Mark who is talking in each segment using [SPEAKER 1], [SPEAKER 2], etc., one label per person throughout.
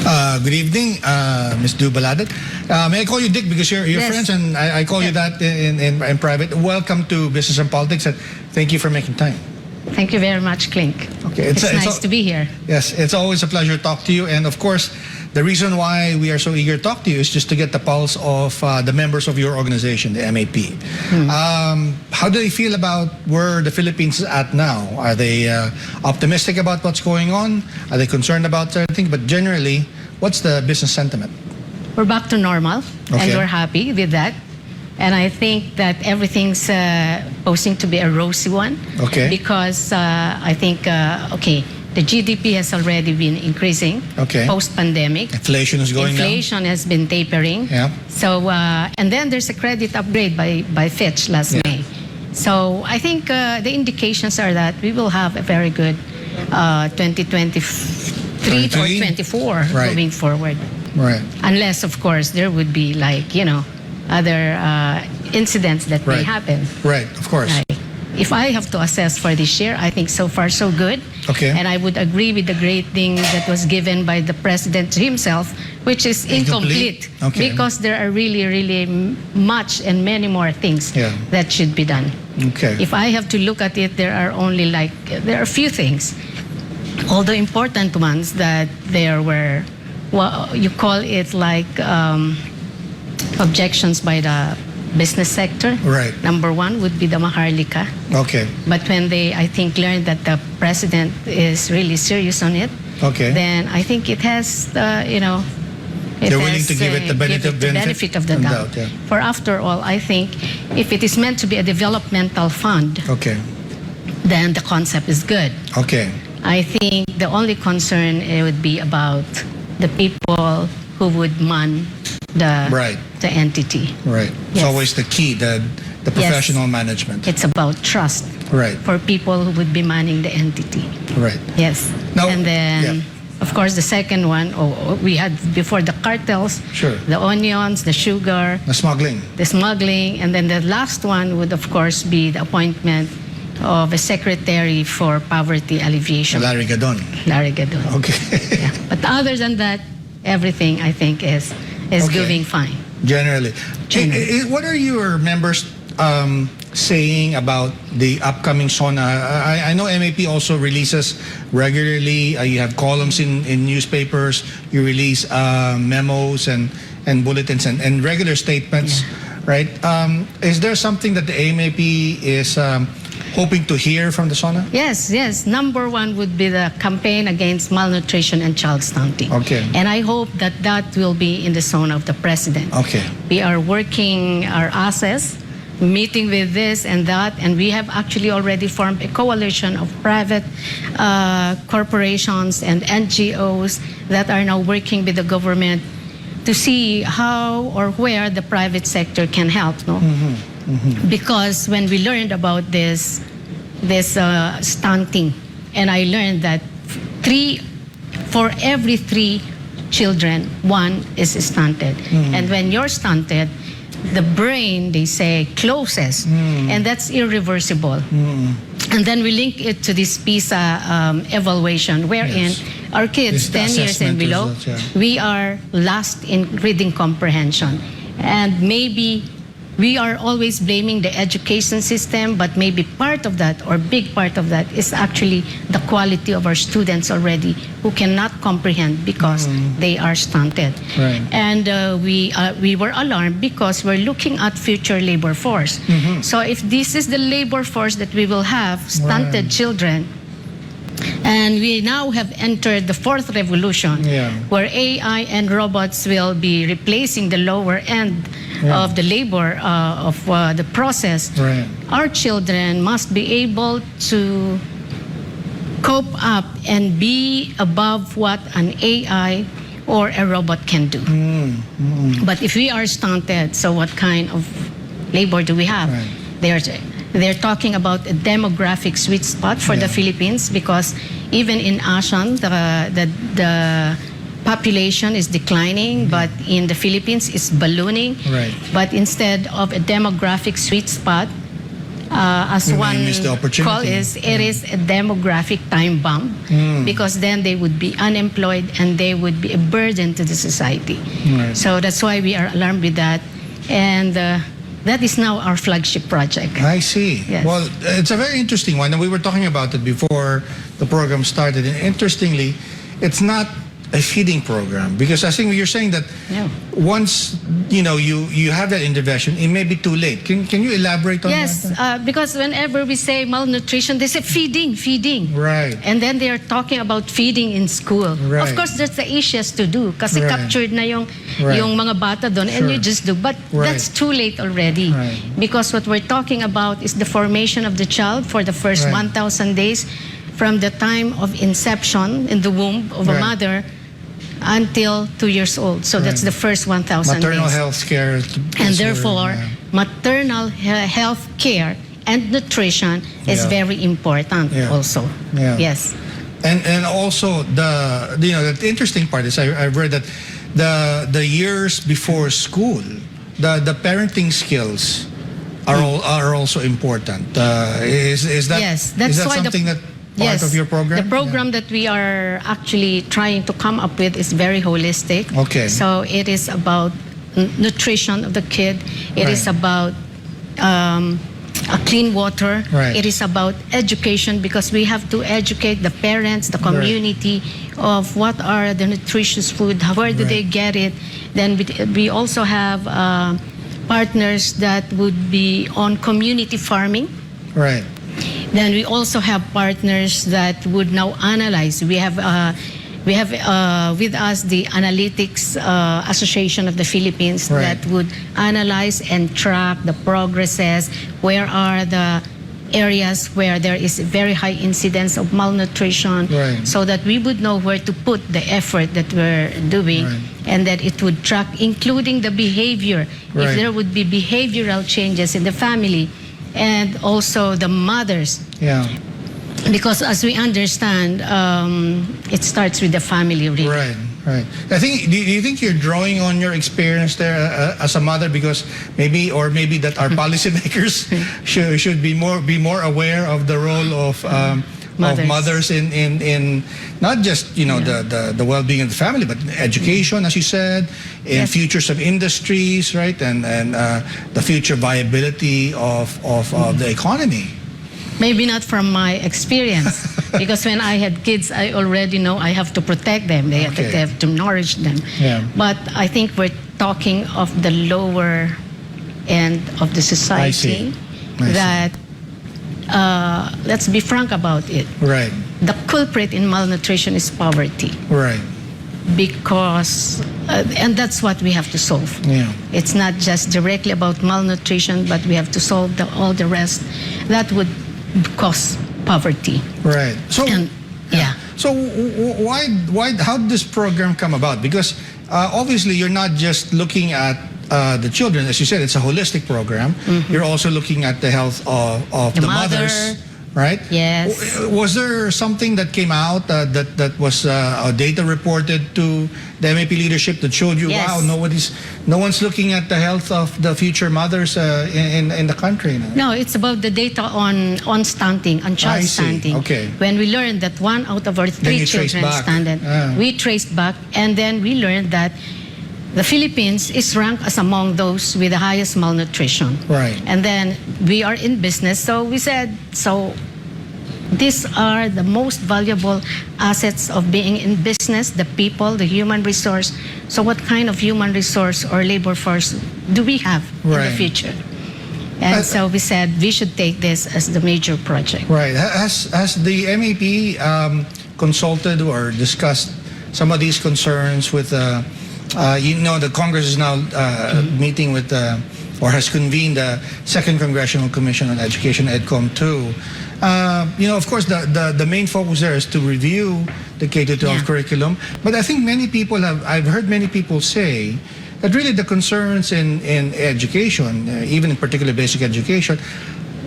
[SPEAKER 1] Good evening, Ms. Du-Baladad. May I call you Dick because you're
[SPEAKER 2] Yes.
[SPEAKER 1] friends, and I call you that in private. Welcome to Business and Politics, and thank you for making time.
[SPEAKER 2] Thank you very much, Klink.
[SPEAKER 1] Okay,
[SPEAKER 2] It's nice to be here.
[SPEAKER 1] Yes, it's always a pleasure to talk to you, and of course, the reason why we are so eager to talk to you is just to get the pulse of the members of your organization, the MAP. How do they feel about where the Philippines is at now? Are they optimistic about what's going on? Are they concerned about certain things? But generally, what's the business sentiment?
[SPEAKER 2] We're back to normal,
[SPEAKER 1] Okay.
[SPEAKER 2] and we're happy with that. And I think that everything's posing to be a rosy one.
[SPEAKER 1] Okay.
[SPEAKER 2] Because I think, the GDP has already been increasing
[SPEAKER 1] Okay.
[SPEAKER 2] post-pandemic.
[SPEAKER 1] Inflation is going down.
[SPEAKER 2] Inflation has been tapering.
[SPEAKER 1] Yeah.
[SPEAKER 2] So, and then there's a credit upgrade by Fitch last
[SPEAKER 1] Yeah.
[SPEAKER 2] May. So I think the indications are that we will have a very good 2023 or
[SPEAKER 1] 23?
[SPEAKER 2] 24
[SPEAKER 1] Right.
[SPEAKER 2] moving forward.
[SPEAKER 1] Right.
[SPEAKER 2] Unless, of course, there would be other incidents that may
[SPEAKER 1] Right.
[SPEAKER 2] happen.
[SPEAKER 1] Right, of course.
[SPEAKER 2] If I have to assess for this year, I think so far so good.
[SPEAKER 1] Okay.
[SPEAKER 2] And I would agree with the grading that was given by the president himself, which is incomplete.
[SPEAKER 1] Okay.
[SPEAKER 2] Because there are really much and many more things
[SPEAKER 1] Yeah.
[SPEAKER 2] that should be done.
[SPEAKER 1] Okay.
[SPEAKER 2] If I have to look at it, there are a few things, although important ones, that there were, you call it objections by the business sector.
[SPEAKER 1] Right.
[SPEAKER 2] Number one would be the Maharlika.
[SPEAKER 1] Okay.
[SPEAKER 2] But when they, I think, learned that the president is really serious on it,
[SPEAKER 1] Okay.
[SPEAKER 2] then I think it has,
[SPEAKER 1] They're willing to give it the benefit
[SPEAKER 2] of the doubt.
[SPEAKER 1] yeah.
[SPEAKER 2] For after all, I think if it is meant to be a developmental fund,
[SPEAKER 1] Okay.
[SPEAKER 2] then the concept is good.
[SPEAKER 1] Okay.
[SPEAKER 2] I think the only concern would be about the people who would man
[SPEAKER 1] Right.
[SPEAKER 2] the entity.
[SPEAKER 1] Right. It's
[SPEAKER 2] Yes.
[SPEAKER 1] always the key, the professional management.
[SPEAKER 2] It's about trust
[SPEAKER 1] Right.
[SPEAKER 2] for people who would be manning the entity.
[SPEAKER 1] Right.
[SPEAKER 2] Yes.
[SPEAKER 1] Now-
[SPEAKER 2] And then, of course, the second one, we had before the cartels,
[SPEAKER 1] Sure.
[SPEAKER 2] the onions, the sugar,
[SPEAKER 1] The smuggling.
[SPEAKER 2] the smuggling, and then the last one would, of course, be the appointment of a secretary for poverty alleviation,
[SPEAKER 1] Larry Gadon.
[SPEAKER 2] Larry Gadon.
[SPEAKER 1] Okay.
[SPEAKER 2] Yeah. But other than that, everything I think is
[SPEAKER 1] Okay.
[SPEAKER 2] going fine.
[SPEAKER 1] Generally.
[SPEAKER 2] Generally.
[SPEAKER 1] What are your members saying about the upcoming SONA? I know MAP also releases regularly. You have columns in newspapers. You release memos and bulletins and regular statements, right? Is there something that the MAP is hoping to hear from the SONA?
[SPEAKER 2] Yes. Number one would be the campaign against malnutrition and child stunting.
[SPEAKER 1] Okay.
[SPEAKER 2] And I hope that will be in the zone of the president.
[SPEAKER 1] Okay.
[SPEAKER 2] We are working our asses, meeting with this and that, and we have actually already formed a coalition of private corporations and NGOs that are now working with the government to see how or where the private sector can help. No? Because when we learned about this stunting, and I learned that for every 3 children, 1 is stunted. And when you're stunted, the brain, they say, closes, and that's irreversible. And then we link it to this PISA evaluation, wherein our kids,
[SPEAKER 1] This
[SPEAKER 2] 10 years and
[SPEAKER 1] assessment
[SPEAKER 2] below,
[SPEAKER 1] results, yeah.
[SPEAKER 2] we are last in reading comprehension. And maybe we are always blaming the education system, but maybe part of that, or big part of that, is actually the quality of our students already who cannot comprehend because they are stunted.
[SPEAKER 1] Right.
[SPEAKER 2] And we were alarmed because we're looking at future labor force. So if this is the labor force that we will have, stunted children, and we now have entered the 4th revolution, where AI and robots will be replacing the lower end of the labor of the process.
[SPEAKER 1] Right.
[SPEAKER 2] Our children must be able to cope up and be above what an AI or a robot can do. But if we are stunted, so what kind of labor do we have?
[SPEAKER 1] Right.
[SPEAKER 2] They're talking about a demographic sweet spot for the Philippines, because even in ASEAN, the population is declining, but in the Philippines it's ballooning.
[SPEAKER 1] Right.
[SPEAKER 2] But instead of a demographic sweet spot, as
[SPEAKER 1] We may
[SPEAKER 2] one
[SPEAKER 1] miss the opportunity.
[SPEAKER 2] call is, it is a demographic time bomb, because then they would be unemployed and they would be a burden to the society.
[SPEAKER 1] Right.
[SPEAKER 2] So that's why we are alarmed with that. And that is now our flagship project.
[SPEAKER 1] I see.
[SPEAKER 2] Yes.
[SPEAKER 1] Well, it's a very interesting one, and we were talking about it before the program started. And interestingly, it's not a feeding program, because I think you're saying that
[SPEAKER 2] Yeah.
[SPEAKER 1] once you have that intervention, it may be too late. Can you elaborate on
[SPEAKER 2] Yes,
[SPEAKER 1] that?
[SPEAKER 2] because whenever we say malnutrition, they say feeding.
[SPEAKER 1] Right.
[SPEAKER 2] And then they are talking about feeding in school.
[SPEAKER 1] Right.
[SPEAKER 2] Of course, that's the easiest to do kasi
[SPEAKER 1] Right.
[SPEAKER 2] captured na yung
[SPEAKER 1] Right.
[SPEAKER 2] mga bata doon, and
[SPEAKER 1] Sure.
[SPEAKER 2] you just do. But
[SPEAKER 1] Right.
[SPEAKER 2] that's too late already.
[SPEAKER 1] Right.
[SPEAKER 2] Because what we're talking about is the formation of the child for the first
[SPEAKER 1] Right.
[SPEAKER 2] 1,000 days from the time of inception in the womb of a
[SPEAKER 1] Right.
[SPEAKER 2] mother until 2 years old. So that's
[SPEAKER 1] Right.
[SPEAKER 2] the first 1,000
[SPEAKER 1] Maternal
[SPEAKER 2] days.
[SPEAKER 1] health care.
[SPEAKER 2] And
[SPEAKER 1] is
[SPEAKER 2] therefore,
[SPEAKER 1] where,
[SPEAKER 2] maternal health care and nutrition is
[SPEAKER 1] Yeah.
[SPEAKER 2] very important
[SPEAKER 1] Yeah.
[SPEAKER 2] also.
[SPEAKER 1] Yeah.
[SPEAKER 2] Yes.
[SPEAKER 1] And also the interesting part is I've read that the years before school, the parenting skills are also important. Is that
[SPEAKER 2] Yes, that's
[SPEAKER 1] is that
[SPEAKER 2] why
[SPEAKER 1] something that part of your program?
[SPEAKER 2] The program that we are actually trying to come up with is very holistic.
[SPEAKER 1] Okay.
[SPEAKER 2] So it is about nutrition of the kid. It is
[SPEAKER 1] Right.
[SPEAKER 2] about a clean water.
[SPEAKER 1] Right.
[SPEAKER 2] It is about education, because we have to educate the parents, the community, of what are the nutritious food, where do they
[SPEAKER 1] Right.
[SPEAKER 2] get it. Then we also have partners that would be on community farming.
[SPEAKER 1] Right.
[SPEAKER 2] Then we also have partners that would now analyze. We have with us the Analytics Association of the Philippines
[SPEAKER 1] Right.
[SPEAKER 2] that would analyze and track the progresses. Where are the areas where there is a very high incidence of malnutrition,
[SPEAKER 1] Right.
[SPEAKER 2] so that we would know where to put the effort that we're doing,
[SPEAKER 1] Right.
[SPEAKER 2] and that it would track, including the behavior.
[SPEAKER 1] Right.
[SPEAKER 2] If there would be behavioral changes in the family, and also the mothers,
[SPEAKER 1] Yeah.
[SPEAKER 2] because as we understand, it starts with the family, really.
[SPEAKER 1] Right. Right. I think. Do you think you're drawing on your experience there as a mother, because maybe that our policymakers should be more aware of the role of mothers in not just the well-being of the family, but education, as you said, in
[SPEAKER 2] Yes.
[SPEAKER 1] futures of industries, right, and the future viability of the economy.
[SPEAKER 2] Maybe not from my experience, because when I had kids, I already know I have to protect them. They
[SPEAKER 1] Okay.
[SPEAKER 2] have to nourish them.
[SPEAKER 1] Yeah.
[SPEAKER 2] But I think we're talking of the lower end of the society.
[SPEAKER 1] I see.
[SPEAKER 2] That let's be frank about it.
[SPEAKER 1] Right.
[SPEAKER 2] The culprit in malnutrition is poverty,
[SPEAKER 1] Right.
[SPEAKER 2] because and that's what we have to solve.
[SPEAKER 1] Yeah.
[SPEAKER 2] It's not just directly about malnutrition, but we have to solve all the rest that would cause poverty.
[SPEAKER 1] Right. So.
[SPEAKER 2] And yeah.
[SPEAKER 1] So why how did this program come about? Because obviously you're not just looking at the children, as you said, it's a holistic program. You're also looking at the health of the
[SPEAKER 2] mother.
[SPEAKER 1] mothers, right?
[SPEAKER 2] Yes.
[SPEAKER 1] Was there something that came out that was data reported to the MAP leadership that showed you,
[SPEAKER 2] Yes.
[SPEAKER 1] wow, no one's looking at the health of the future mothers in the country?
[SPEAKER 2] No, it's about the data on stunting, on child
[SPEAKER 1] I see.
[SPEAKER 2] stunting.
[SPEAKER 1] Okay.
[SPEAKER 2] When we learned that 1 out of our 3
[SPEAKER 1] you traced
[SPEAKER 2] children
[SPEAKER 1] back.
[SPEAKER 2] stunted, we traced back, and then we learned that the Philippines is ranked as among those with the highest malnutrition.
[SPEAKER 1] Right.
[SPEAKER 2] And then we are in business, so we said, these are the most valuable assets of being in business, the people, the human resource. So what kind of human resource or labor force do we have in the
[SPEAKER 1] Right.
[SPEAKER 2] future? And so we said we should take this as the major project.
[SPEAKER 1] Right. Has the MEP consulted or discussed some of these concerns with, the Congress is now meeting with, or has convened the Second Congressional Commission on Education, EDCOM 2. Of course, the main focus there is to review the K-12
[SPEAKER 2] Yeah.
[SPEAKER 1] curriculum. But I think I've heard many people say that really the concerns in education, even in particular basic education,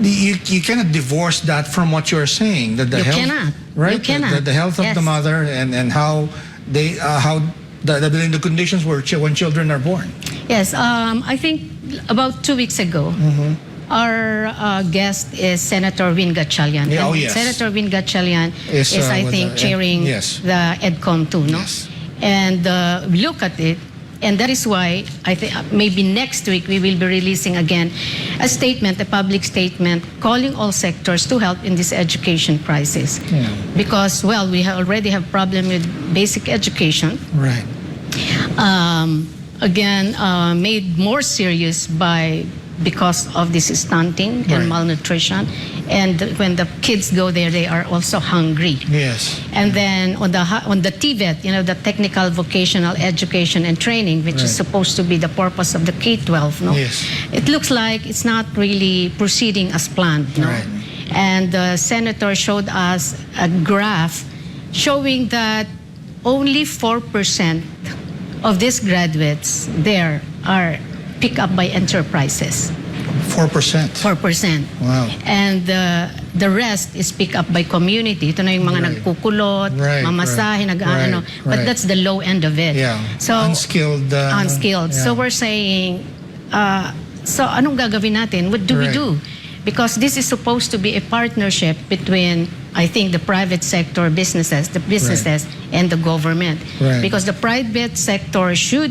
[SPEAKER 1] you cannot divorce that from what you're saying. That the
[SPEAKER 2] You
[SPEAKER 1] health,
[SPEAKER 2] cannot.
[SPEAKER 1] right?
[SPEAKER 2] You cannot.
[SPEAKER 1] The health of
[SPEAKER 2] Yes.
[SPEAKER 1] the mother and how they the conditions when children are born.
[SPEAKER 2] Yes, I think about 2 weeks ago, our guest is Senator Win Gatchalian.
[SPEAKER 1] Yeah,
[SPEAKER 2] And
[SPEAKER 1] oh, yes.
[SPEAKER 2] Senator Win Gatchalian is I think, chairing
[SPEAKER 1] yes.
[SPEAKER 2] the EDCOM too, no?
[SPEAKER 1] Yes.
[SPEAKER 2] And look at it. And that is why I think maybe next week we will be releasing again a statement, a public statement, calling all sectors to help in this education crisis.
[SPEAKER 1] Yeah.
[SPEAKER 2] Because, well, we already have problem with basic education.
[SPEAKER 1] Right.
[SPEAKER 2] Again, made more serious because of this stunting
[SPEAKER 1] Right.
[SPEAKER 2] and malnutrition. And when the kids go there, they are also hungry.
[SPEAKER 1] Yes.
[SPEAKER 2] And then on the TVET, the technical vocational education and training, which is
[SPEAKER 1] Right.
[SPEAKER 2] supposed to be the purpose of the K-12, no?
[SPEAKER 1] Yes.
[SPEAKER 2] It looks like it's not really proceeding as planned, no?
[SPEAKER 1] Right.
[SPEAKER 2] And the senator showed us a graph showing that only 4% of these graduates there are picked up by enterprises.
[SPEAKER 1] 4%.
[SPEAKER 2] 4%.
[SPEAKER 1] Wow.
[SPEAKER 2] And the rest is picked up by community. Ito na yung mga
[SPEAKER 1] Right.
[SPEAKER 2] nagkukulot,
[SPEAKER 1] Right,
[SPEAKER 2] mamasahe,
[SPEAKER 1] right,
[SPEAKER 2] nag-ano.
[SPEAKER 1] right,
[SPEAKER 2] But
[SPEAKER 1] right.
[SPEAKER 2] that's the low end of it.
[SPEAKER 1] Yeah.
[SPEAKER 2] So,
[SPEAKER 1] Unskilled.
[SPEAKER 2] unskilled.
[SPEAKER 1] Yeah.
[SPEAKER 2] So we're saying, so anong gagawin natin? What do we
[SPEAKER 1] Right.
[SPEAKER 2] do? Because this is supposed to be a partnership between, I think, the private sector businesses, and the government.
[SPEAKER 1] Right.
[SPEAKER 2] Because the private sector should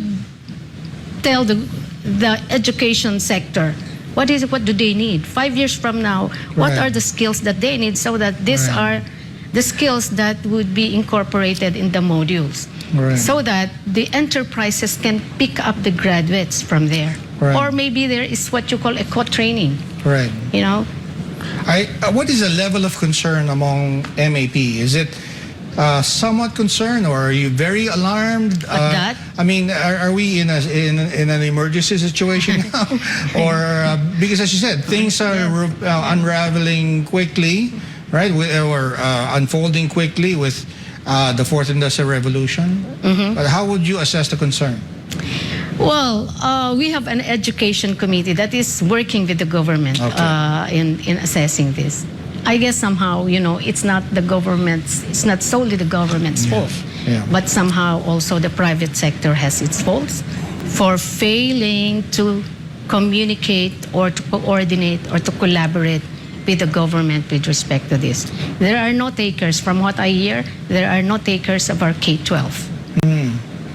[SPEAKER 2] tell the education sector what do they need 5 years from now. What
[SPEAKER 1] Right.
[SPEAKER 2] are the skills that they need, so that these
[SPEAKER 1] Right.
[SPEAKER 2] are the skills that would be incorporated in the modules,
[SPEAKER 1] Right.
[SPEAKER 2] so that the enterprises can pick up the graduates from there.
[SPEAKER 1] Right.
[SPEAKER 2] Or maybe there is what you call a co-training.
[SPEAKER 1] Right. What is the level of concern among MAP? Is it somewhat concerned, or are you very alarmed?
[SPEAKER 2] At that?
[SPEAKER 1] I mean, are we in an emergency situation now? Or because, as you said, things are unraveling quickly, right? Or unfolding quickly with the Fourth Industrial Revolution. But how would you assess the concern?
[SPEAKER 2] Well, we have an education committee that is working with the government
[SPEAKER 1] Okay.
[SPEAKER 2] in assessing this. I guess somehow, it's not solely the government's fault,
[SPEAKER 1] Yeah.
[SPEAKER 2] but somehow also the private sector has its faults for failing to communicate or to coordinate or to collaborate with the government with respect to this. There are no takers. From what I hear, there are no takers of our K-12.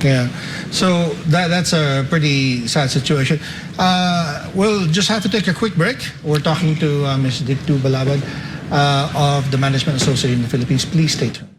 [SPEAKER 1] Yeah, so that's a pretty sad situation. We'll just have to take a quick break. We're talking to Ms. Du-Baladad of the Management Association in the Philippines. Please stay tuned.